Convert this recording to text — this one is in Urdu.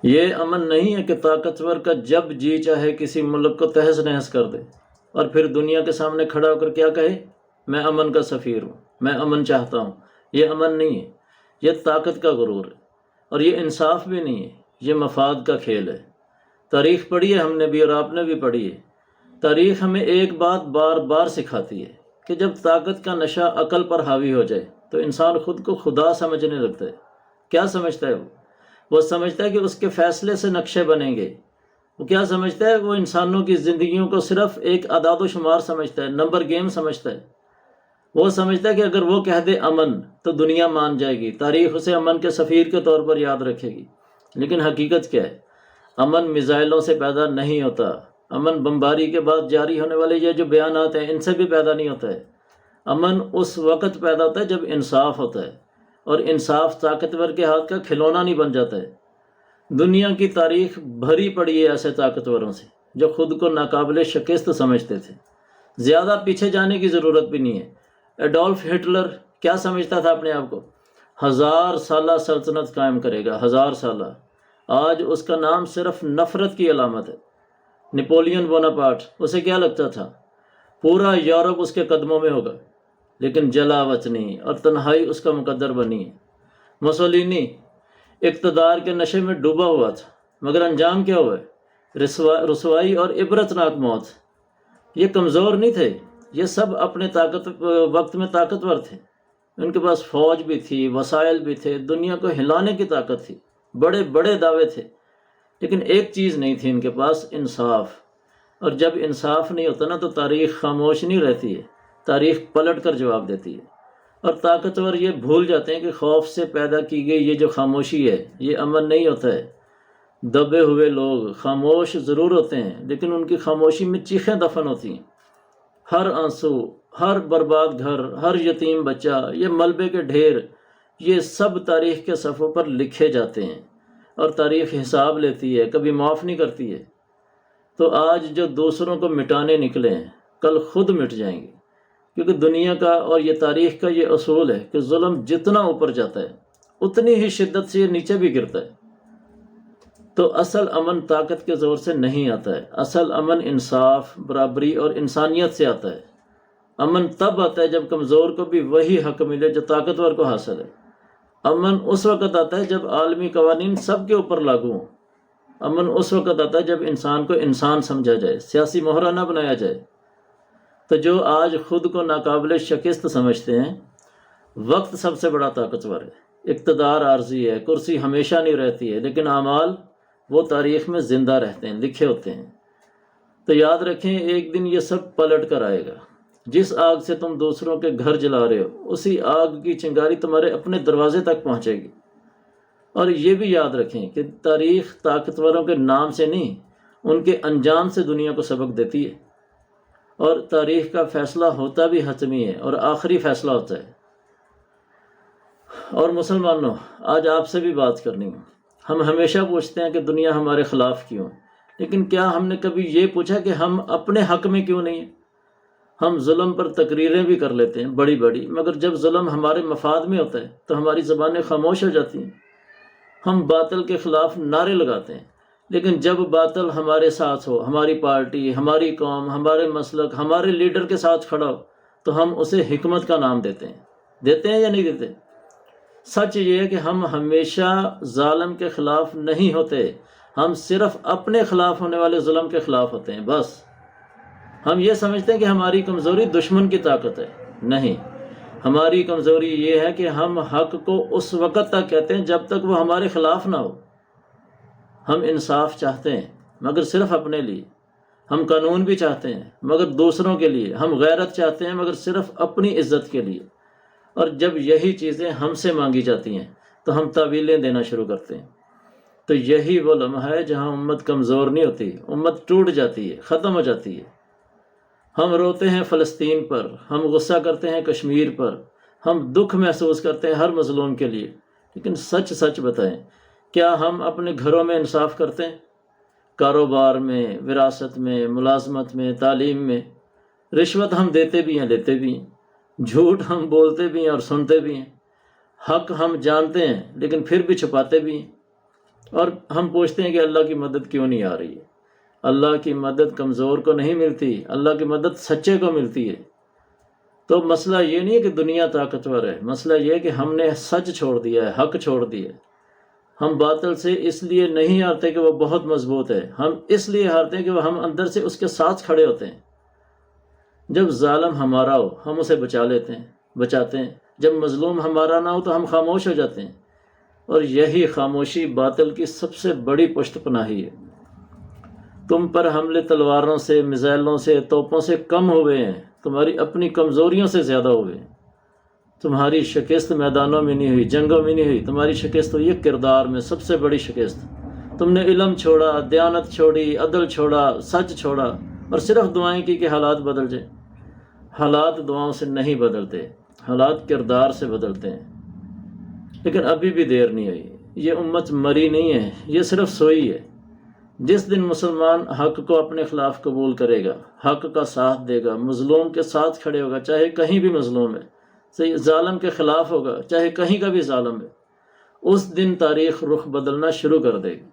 یہ امن نہیں ہے کہ طاقتور کا جب جی چاہے کسی ملک کو تہس نہس کر دے اور پھر دنیا کے سامنے کھڑا ہو کر کیا کہے، میں امن کا سفیر ہوں، میں امن چاہتا ہوں۔ یہ امن نہیں ہے، یہ طاقت کا غرور ہے، اور یہ انصاف بھی نہیں ہے، یہ مفاد کا کھیل ہے۔ تاریخ پڑھی ہے ہم نے بھی اور آپ نے بھی پڑھی ہے۔ تاریخ ہمیں ایک بات بار بار سکھاتی ہے کہ جب طاقت کا نشہ عقل پر حاوی ہو جائے تو انسان خود کو خدا سمجھنے لگتا ہے۔ کیا سمجھتا ہے وہ سمجھتا ہے کہ اس کے فیصلے سے نقشے بنیں گے۔ وہ کیا سمجھتا ہے؟ وہ انسانوں کی زندگیوں کو صرف ایک اعداد و شمار سمجھتا ہے، نمبر گیم سمجھتا ہے۔ وہ سمجھتا ہے کہ اگر وہ کہہ دے امن تو دنیا مان جائے گی، تاریخ اسے امن کے سفیر کے طور پر یاد رکھے گی۔ لیکن حقیقت کیا ہے؟ امن میزائلوں سے پیدا نہیں ہوتا، امن بمباری کے بعد جاری ہونے والے یہ جو بیانات ہیں ان سے بھی پیدا نہیں ہوتا ہے۔ امن اس وقت پیدا ہوتا ہے جب انصاف ہوتا ہے، اور انصاف طاقتور کے ہاتھ کا کھلونا نہیں بن جاتا ہے۔ دنیا کی تاریخ بھری پڑی ہے ایسے طاقتوروں سے جو خود کو ناقابل شکست سمجھتے تھے۔ زیادہ پیچھے جانے کی ضرورت بھی نہیں ہے۔ ایڈولف ہٹلر کیا سمجھتا تھا اپنے آپ کو؟ 1000 سالہ سلطنت قائم کرے گا، 1000 سالہ۔ آج اس کا نام صرف نفرت کی علامت ہے۔ نپولین بوناپارٹ، اسے کیا لگتا تھا؟ پورا یورپ اس کے قدموں میں ہوگا، لیکن جلا وطنی اور تنہائی اس کا مقدر بنی ہے۔ موسولینی اقتدار کے نشے میں ڈوبا ہوا تھا، مگر انجام کیا ہوا ہے؟ رسوائی اور عبرتناک موت۔ یہ کمزور نہیں تھے، یہ سب اپنے وقت میں طاقتور تھے۔ ان کے پاس فوج بھی تھی، وسائل بھی تھے، دنیا کو ہلانے کی طاقت تھی، بڑے بڑے دعوے تھے، لیکن ایک چیز نہیں تھی ان کے پاس، انصاف۔ اور جب انصاف نہیں ہوتا نا تو تاریخ خاموش نہیں رہتی ہے، تاریخ پلٹ کر جواب دیتی ہے۔ اور طاقتور یہ بھول جاتے ہیں کہ خوف سے پیدا کی گئی یہ جو خاموشی ہے یہ امن نہیں ہوتا ہے۔ دبے ہوئے لوگ خاموش ضرور ہوتے ہیں، لیکن ان کی خاموشی میں چیخیں دفن ہوتی ہیں۔ ہر آنسو، ہر برباد گھر، ہر یتیم بچہ، یہ ملبے کے ڈھیر، یہ سب تاریخ کے صفحوں پر لکھے جاتے ہیں، اور تاریخ حساب لیتی ہے، کبھی معاف نہیں کرتی ہے۔ تو آج جو دوسروں کو مٹانے نکلے ہیں کل خود مٹ جائیں گے، کیونکہ دنیا کا اور یہ تاریخ کا یہ اصول ہے کہ ظلم جتنا اوپر جاتا ہے اتنی ہی شدت سے یہ نیچے بھی گرتا ہے۔ تو اصل امن طاقت کے زور سے نہیں آتا ہے، اصل امن انصاف، برابری اور انسانیت سے آتا ہے۔ امن تب آتا ہے جب کمزور کو بھی وہی حق ملے جو طاقتور کو حاصل ہے۔ امن اس وقت آتا ہے جب عالمی قوانین سب کے اوپر لاگو ہوں۔ امن اس وقت آتا ہے جب انسان کو انسان سمجھا جائے، سیاسی مہرہ نہ بنایا جائے۔ تو جو آج خود کو ناقابل شکست سمجھتے ہیں، وقت سب سے بڑا طاقتور ہے۔ اقتدار عارضی ہے، کرسی ہمیشہ نہیں رہتی ہے، لیکن اعمال وہ تاریخ میں زندہ رہتے ہیں، لکھے ہوتے ہیں۔ تو یاد رکھیں ایک دن یہ سب پلٹ کر آئے گا۔ جس آگ سے تم دوسروں کے گھر جلا رہے ہو اسی آگ کی چنگاری تمہارے اپنے دروازے تک پہنچے گی۔ اور یہ بھی یاد رکھیں کہ تاریخ طاقتوروں کے نام سے نہیں، ان کے انجام سے دنیا کو سبق دیتی ہے۔ اور تاریخ کا فیصلہ ہوتا بھی حتمی ہے اور آخری فیصلہ ہوتا ہے۔ اور مسلمانوں، آج آپ سے بھی بات کرنی ہے۔ ہم ہمیشہ پوچھتے ہیں کہ دنیا ہمارے خلاف کیوں، لیکن کیا ہم نے کبھی یہ پوچھا کہ ہم اپنے حق میں کیوں نہیں ہیں؟ ہم ظلم پر تقریریں بھی کر لیتے ہیں بڑی بڑی، مگر جب ظلم ہمارے مفاد میں ہوتا ہے تو ہماری زبانیں خاموش ہو جاتی ہیں۔ ہم باطل کے خلاف نعرے لگاتے ہیں، لیکن جب باطل ہمارے ساتھ ہو، ہماری پارٹی، ہماری قوم، ہمارے مسلک، ہمارے لیڈر کے ساتھ کھڑا ہو، تو ہم اسے حکمت کا نام دیتے ہیں یا نہیں دیتے؟ سچ یہ ہے کہ ہم ہمیشہ ظالم کے خلاف نہیں ہوتے، ہم صرف اپنے خلاف ہونے والے ظلم کے خلاف ہوتے ہیں، بس۔ ہم یہ سمجھتے ہیں کہ ہماری کمزوری دشمن کی طاقت ہے، نہیں، ہماری کمزوری یہ ہے کہ ہم حق کو اس وقت تک کہتے ہیں جب تک وہ ہمارے خلاف نہ ہو۔ ہم انصاف چاہتے ہیں مگر صرف اپنے لیے، ہم قانون بھی چاہتے ہیں مگر دوسروں کے لیے، ہم غیرت چاہتے ہیں مگر صرف اپنی عزت کے لیے۔ اور جب یہی چیزیں ہم سے مانگی جاتی ہیں تو ہم تعویلیں دینا شروع کرتے ہیں۔ تو یہی وہ لمحہ ہے جہاں امت کمزور نہیں ہوتی، امت ٹوٹ جاتی ہے، ختم ہو جاتی ہے۔ ہم روتے ہیں فلسطین پر، ہم غصہ کرتے ہیں کشمیر پر، ہم دکھ محسوس کرتے ہیں ہر مظلوم کے لیے، لیکن سچ سچ بتائیں، کیا ہم اپنے گھروں میں انصاف کرتے ہیں؟ کاروبار میں، وراثت میں، ملازمت میں، تعلیم میں رشوت ہم دیتے بھی ہیں، لیتے بھی ہیں، جھوٹ ہم بولتے بھی ہیں اور سنتے بھی ہیں، حق ہم جانتے ہیں لیکن پھر بھی چھپاتے بھی ہیں۔ اور ہم پوچھتے ہیں کہ اللہ کی مدد کیوں نہیں آ رہی ہے؟ اللہ کی مدد کمزور کو نہیں ملتی، اللہ کی مدد سچے کو ملتی ہے۔ تو مسئلہ یہ نہیں ہے کہ دنیا طاقتور ہے، مسئلہ یہ ہے کہ ہم نے سچ چھوڑ دیا ہے، حق چھوڑ دیا ہے۔ ہم باطل سے اس لیے نہیں ہارتے کہ وہ بہت مضبوط ہے، ہم اس لیے ہارتے ہیں کہ وہ ہم اندر سے اس کے ساتھ کھڑے ہوتے ہیں۔ جب ظالم ہمارا ہو ہم اسے بچاتے ہیں، جب مظلوم ہمارا نہ ہو تو ہم خاموش ہو جاتے ہیں، اور یہی خاموشی باطل کی سب سے بڑی پشت پناہی ہے۔ تم پر حملے تلواروں سے، میزائلوں سے، توپوں سے کم ہوئے ہیں، تمہاری اپنی کمزوریوں سے زیادہ ہوئے ہیں۔ تمہاری شکست میدانوں میں نہیں ہوئی، جنگوں میں نہیں ہوئی، تمہاری شکست ہوئی ہے کردار میں، سب سے بڑی شکست۔ تم نے علم چھوڑا، دیانت چھوڑی، عدل چھوڑا، سچ چھوڑا، اور صرف دعائیں کی کہ حالات بدل جائیں۔ حالات دعاؤں سے نہیں بدلتے، حالات کردار سے بدلتے ہیں۔ لیکن ابھی بھی دیر نہیں ہوئی، یہ امت مری نہیں ہے، یہ صرف سوئی ہے۔ جس دن مسلمان حق کو اپنے خلاف قبول کرے گا، حق کا ساتھ دے گا، مظلوم کے ساتھ کھڑے ہوگا، چاہے کہیں بھی مظلوم ہے، ظالم کے خلاف ہوگا، چاہے کہیں کا بھی ظالم ہے، اس دن تاریخ رخ بدلنا شروع کر دے گی۔